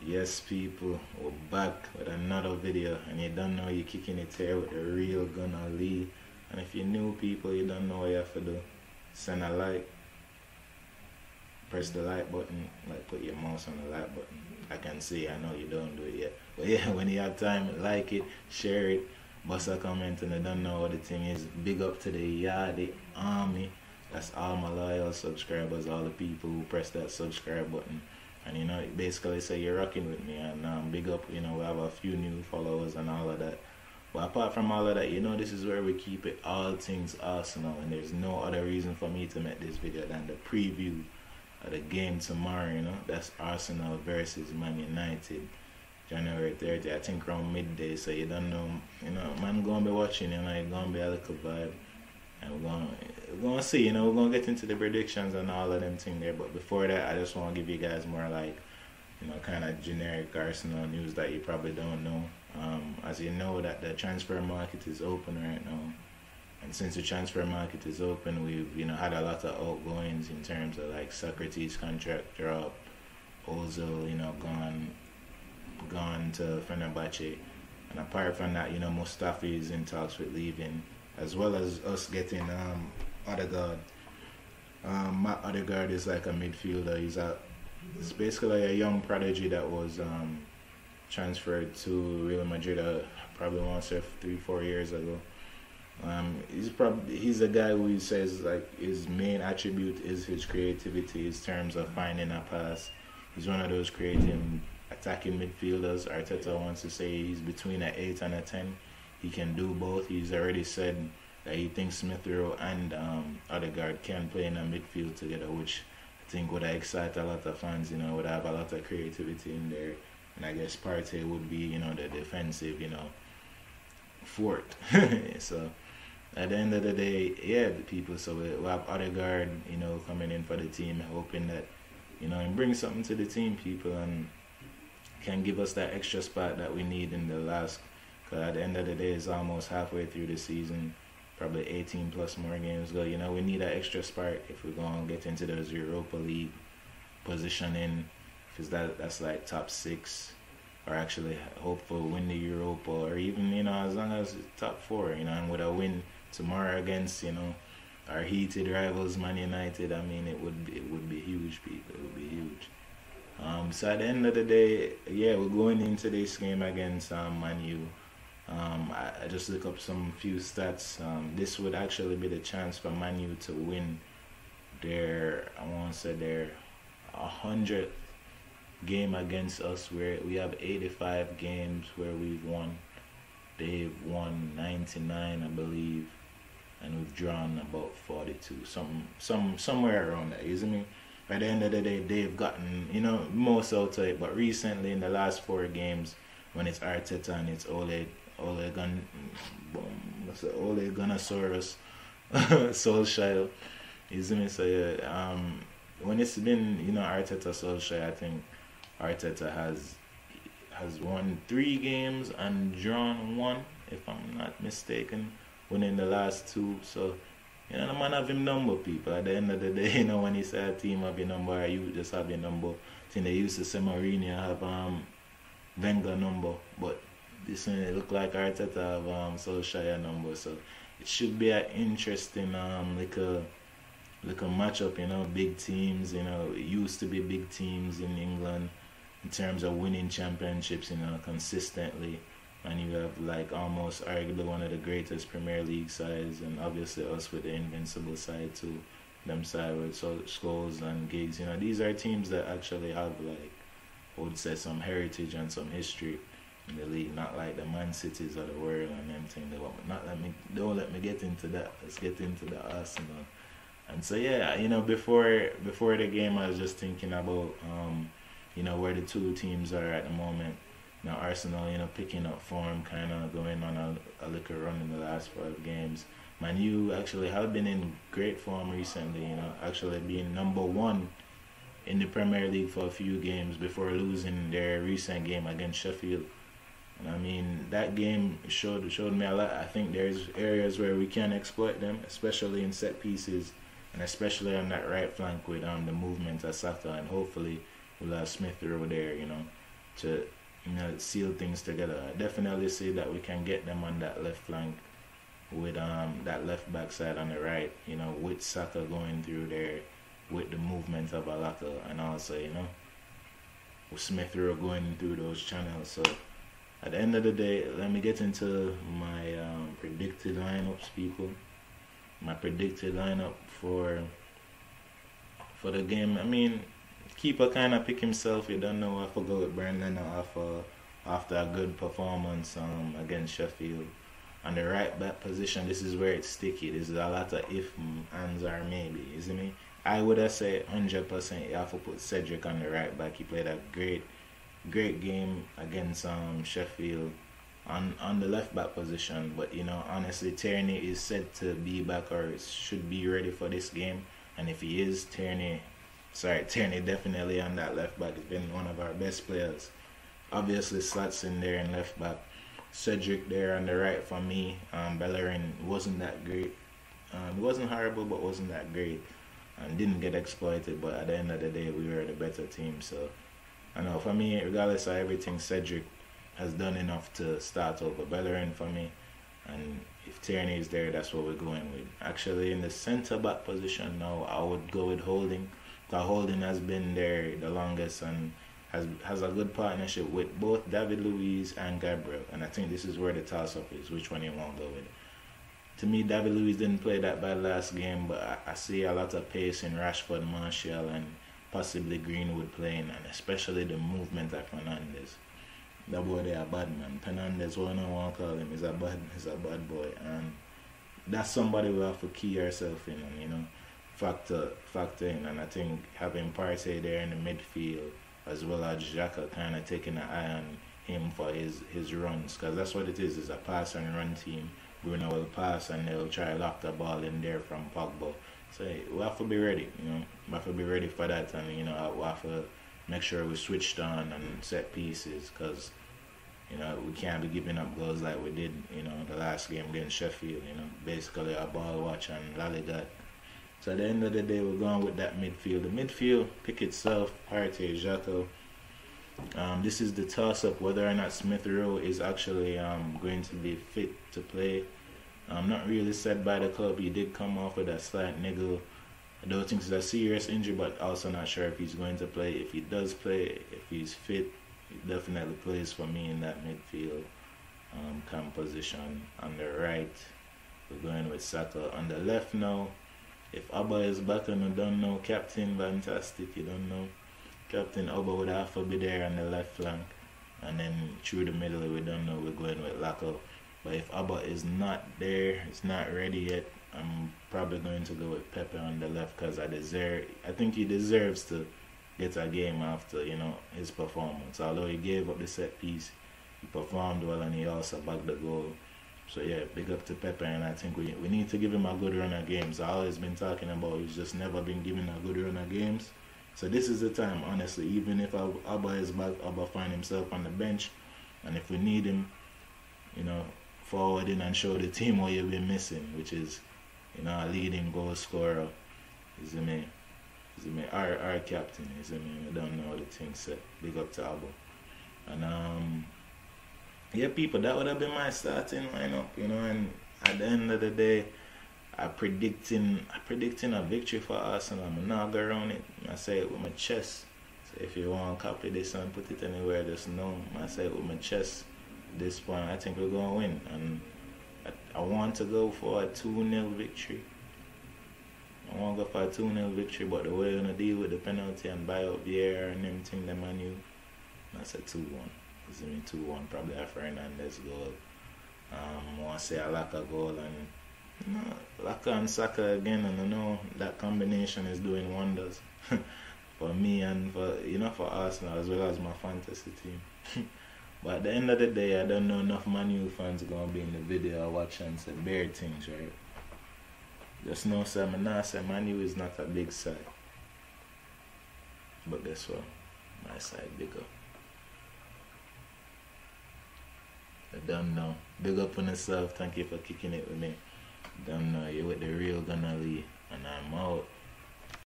Yes, people, we're back with another video, and you don't know you're kicking it here with the real Gunnar Lee. And if you're new people, you don't know what you have to do. Send a like, press the like button, like put your mouse on the like button. I can see, I know you don't do it yet. But yeah, when you have time, like it, share it, bust a comment, and I don't know what the thing is. Big up to the Yardy Army. That's all my loyal subscribers, all the people who press that subscribe button. And you know, basically say you're rocking with me, and big up, you know, we have a few new followers and all of that. But apart from all of that, you know, this is where we keep it all things Arsenal, and there's no other reason for me to make this video than the preview of the game tomorrow, you know. That's Arsenal versus Man United, January 30th, I think around midday, so you don't know, you know, man gonna be watching, you know, it's gonna be a little vibe. And we're gonna see, you know, we're gonna get into the predictions and all of them things there. But before that, I just want to give you guys more like, you know, kind of generic Arsenal news that you probably don't know. As you know, that the transfer market is open right now, and since the transfer market is open, we've, you know, had a lot of outgoings in terms of like Socrates contract drop, Ozil, you know, gone to Fenerbahce, and apart from that, you know, Mustafi is in talks with leaving, as well as us getting Odegaard. Matt Odegaard is like a midfielder. It's basically a young prodigy that was transferred to Real Madrid probably once or 3-4 years ago. He's a guy who says like his main attribute is his creativity in terms of finding a pass. He's one of those creative attacking midfielders. Arteta wants to say he's between an 8 and a 10. He can do both. He's already said that he thinks Smith Rowe and Odegaard can play in a midfield together, which I think would excite a lot of fans, you know, would have a lot of creativity in there. And I guess Partey would be, you know, the defensive, you know, fort. So at the end of the day, yeah, the people, so we have Odegaard, you know, coming in for the team, hoping that, you know, and bring something to the team, people, and can give us that extra spot that we need in the last. Because at the end of the day, it's almost halfway through the season, probably 18 plus more games go. You know, we need that extra spark if we're going to get into those Europa League positioning, because that's like top 6, or actually hopefully win the Europa, or even, you know, as long as top 4, you know, and with a win tomorrow against, you know, our heated rivals Man United, I mean, it would be huge, people. It would be huge. So at the end of the day, yeah, we're going into this game against Man U. I just look up some few stats. This would actually be the chance for Man U to win their, I want to say their 100th game against us, where we have 85 games where we've won. They've won 99, I believe, and we've drawn about 42, somewhere around that. You see me? By the end of the day, they've gotten, you know, most out of it. But recently, in the last 4 games, when it's Arteta and it's Ole Gunnasaurus, Solskjaer, you see me? So yeah, when it's been, you know, Arteta, Solskjaer, I think Arteta has won 3 games and drawn 1, if I'm not mistaken, winning the last 2. So, you know, the man have him number, people. At the end of the day, you know, when you say a team have your number, or you just have your number. I think they used to say Mourinho have Wenger number, but this one it look like Arteta have Solskjaer number. So it should be an interesting like a matchup, you know. Big teams, you know, it used to be big teams in England in terms of winning championships, you know, consistently. And you have like almost arguably one of the greatest Premier League sides, and obviously us with the invincible side too. Them side with Scholes and Giggs, you know, these are teams that actually have, like, I would say, some heritage and some history in the league, not like the Man Cities of the world and them things. Don't let me get into that. Let's get into the Arsenal. And so yeah, you know, before the game, I was just thinking about you know, where the two teams are at the moment. Now Arsenal, you know, picking up form, kind of going on a little run in the last 5 games. Man U actually have been in great form recently, you know, actually being number 1 in the Premier League for a few games before losing their recent game against Sheffield. And I mean, that game showed me a lot. I think there's areas where we can exploit them, especially in set pieces, and especially on that right flank with the movement of Saka, and hopefully we'll have Smith Rowe there, you know. to seal things together. I definitely see that we can get them on that left flank with that left back side on the right, with Saka going through there with the movement of Alaka, and also, with Smith Rowe going through those channels. So at the end of the day, let me get into my predicted lineups, people. My predicted lineup for the game. I mean, keeper kind of pick himself. You don't know if I go with Burnley after a good performance against Sheffield. On the right back position, this is where it's sticky. This is a lot of if, ands, or maybe. You see me? I would have said 100% you have to put Cedric on the right back. He played a great game against Sheffield on the left back position. But honestly, Tierney is said to be back or should be ready for this game. And if he is, Tierney definitely on that left back. He's been one of our best players. Obviously, slots in there in left back. Cedric there on the right for me. Bellerin wasn't that great. It wasn't horrible, but wasn't that great. And didn't get exploited, but at the end of the day, we were the better team. So, I know for me, regardless of everything, Cedric has done enough to start over. Bellerin for me. And if Tierney is there, that's what we're going with. Actually, in the centre-back position now, I would go with Holding. Because Holding has been there the longest and has a good partnership with both David Luiz and Gabriel. And I think this is where the toss-up is, which one you want to go with. To me, David Luiz didn't play that bad last game, but I see a lot of pace in Rashford, Martial, and possibly Greenwood playing, and especially the movement of Fernandes. That boy there a bad man. Fernandes, what I want to call him, is a bad boy, and that's somebody we have to key ourselves in and factor in. And I think having Partey there in the midfield as well as Xhaka kind of taking an eye on him for his runs, because that's what it is a pass and run team. Bruno will pass and they'll try to lock the ball in there from Pogba. So we have to be ready, we have to be ready for that, and we have to make sure we're switched on and set pieces, because we can't be giving up goals like we did the last game against Sheffield, basically a ball watch and lollygagging. So at the end of the day, we're going with that midfield. The midfield pick itself, Partey, Xhaka. This is the toss-up whether or not Smith Rowe is actually going to be fit to play. Not really said by the club. He did come off with a slight niggle. I don't think it's a serious injury, but also not sure if he's going to play. If he does play, if he's fit, he definitely plays for me in that midfield composition. On the right, we're going with Saka. On the left now, if Abba is back and you don't know, Captain Fantastic, you don't know. Captain Abba would have to be there on the left flank. And then through the middle, we don't know, we're going with Lacko. But if Abba is not there, it's not ready yet, I'm probably going to go with Pepe on the left, because I think he deserves to get a game after, his performance. Although he gave up the set piece, he performed well and he also bagged the goal. So yeah, big up to Pepe, and I think we need to give him a good run of games. I've always been talking about he's just never been given a good run of games. So this is the time, honestly. Even if Abba is back, Abba find himself on the bench, and if we need him, forward in and show the team what you've been missing, which is, a leading goal scorer. Is me, our captain. Is me. I don't know the thing said. Big up to Abba, and yeah, people, that would have been my starting lineup, and at the end of the day, I'm predicting a victory for Arsenal. I'm not go around it. I say it with my chest. So if you want to copy this and put it anywhere, just know I say it with my chest. At this point, I think we're going to win, and I want to go for a 2-0 victory. I want to go for a 2-0 victory, but the way you're going to deal with the penalty and buy out VAR and everything, the Man Utd, that's a 2-1. It's me 2-1, probably a Fernandes goal. I want to say a Laka goal, and Laka and Saka again, and I know that combination is doing wonders for me and for Arsenal as well as my fantasy team. But at the end of the day, I don't know enough Man Utd fans are going to be in the video watching say bare things, right? Just know, sir, Man Utd is not a big side. But guess what? My side bigger. I don't know. Big up on yourself. Thank you for kicking it with me. Don't know. You're with the real Gunnar Lee. And I'm out.